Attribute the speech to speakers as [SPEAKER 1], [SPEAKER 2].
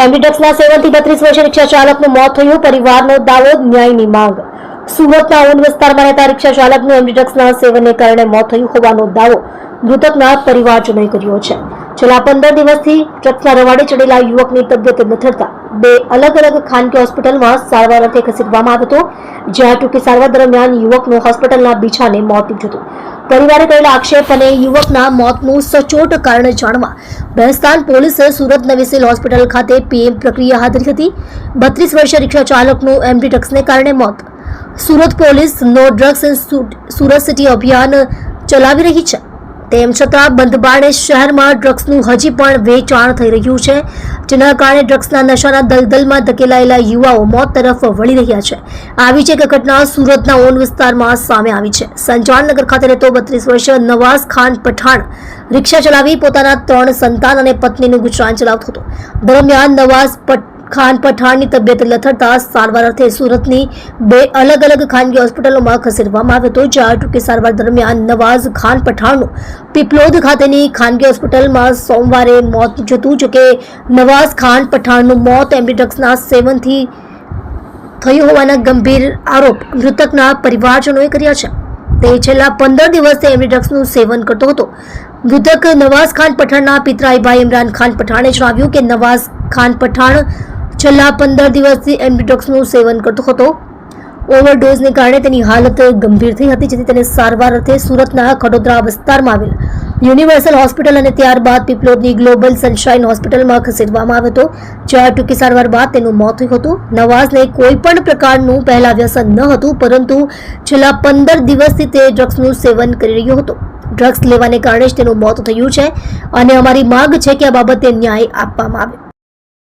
[SPEAKER 1] એમ્બીડક્સના સેવનથી 32 વર્ષીય રિક્ષા ચાલકનું મોત થયું. પરિવારનો દાવો, ન્યાયની માંગ. સુરતના ઊન વિસ્તારમાં રહેતા રિક્ષા ચાલકનું એમ્બીડક્સના સેવનને કારણે મોત થયું હોવાનો દાવો મૃતકના પરિવારજનોએ કર્યો છે. છેલ્લા 15 દિવસથી ટ્રકના રવાડે ચડેલા યુવકની તબિયત લથડતા બે અલગ અલગ ખાનગી હોસ્પિટલમાં સારવાર અર્થે ખસેડવામાં આવ્યો હતો, જ્યાં ટૂંકી સારવાર દરમિયાન યુવકનું હોસ્પિટલના બિછાને મોત નીપજ્યું હતું. પરિવારે કરેલા આક્ષેપ અને યુવકના મોતનું સચોટ કારણ જાણવા બેસ્તાન પોલીસે સુરત નવી સિવિલ હોસ્પિટલ ખાતે પીએમ પ્રક્રિયા હાથ ધરી હતી. 32 વર્ષીય રિક્ષા ચાલકનું એમ્બીડક્સને કારણે મોત. Surat police no drugs in Surat city અભિયાન ચલાવી રહી છે. તેમ છતાં બંધબાણે શહેરમાં ડ્રગ્સનું હજી પણ વેચાણ થઈ રહ્યું છે, જેના કારણે ડ્રગ્સના નશાના દલદલમાં ધકેલાયેલા યુવાઓ મોત તરફ વળી રહ્યા છે. આવી જ એક ઘટના સુરતના ઊન વિસ્તારમાં સામે આવી છે. સંજાણનગર ખાતે રહેતો 32 વર્ષીય નવાઝ ખાન પઠાણ રિક્ષા ચલાવી પોતાના 3 સંતાન અને પત્નીનું ગુજરાન ચલાવતો હતો. દરમિયાન નવાઝ ખાન પઠાણની તબિયત લથડતા સારવાર અર્થે સુરતની બે અલગ અલગ ખાનગી હોસ્પિટલોમાં ખસેડવામાં આવ્યો હતો, જ્યાં ટૂંકી સારવાર દરમિયાન નવાઝ ખાન પઠાણનું પીપલોદ ખાતેની ખાનગી હોસ્પિટલમાં સોમવારે મોત નીપજ્યું હતું. જોકે નવાઝ ખાન પઠાણનું મોત એમ્બીડક્સના સેવનથી થયું હોવાના ગંભીર આરોપ મૃતકના પરિવારજનોએ કર્યા છે. તે છેલ્લા 15 દિવસથી એમ્બીડક્સનું સેવન કરતો હતો. મૃતક નવાઝ ખાન પઠાણના પિતરાઈ ભાઈ ઇમરાન ખાન પઠાણે જણાવ્યું કે નવાઝ ખાન પઠાણ છેલ્લા 15 દિવસથી એમ્બીડક્સનું સેવન કરતો હતો. ઓવરડોઝને કારણે તેની હાલત ગંભીર થઈ હતી, જેથી તેને સારવાર અર્થે સુરતના ખડોદરા વિસ્તારમાં આવેલ યુનિવર્સલ હોસ્પિટલ અને ત્યારબાદ પીપલોદની ગ્લોબલ સનશાઇન હોસ્પિટલમાં ખસેડવામાં આવ્યો હતો, જ્યાં ટૂંકી સારવાર બાદ તેનું મોત થયું હતું. નવાઝને કોઈ પણ પ્રકારનું પહેલા વ્યસન ન હતું, પરંતુ છેલ્લા 15 દિવસથી તે ડ્રગ્સનું સેવન કરી રહ્યો હતો. ડ્રગ્સ લેવાને કારણે જ તેનું મોત થયું છે અને અમારી માંગ છે કે આ બાબતે ન્યાય આપવામાં આવે.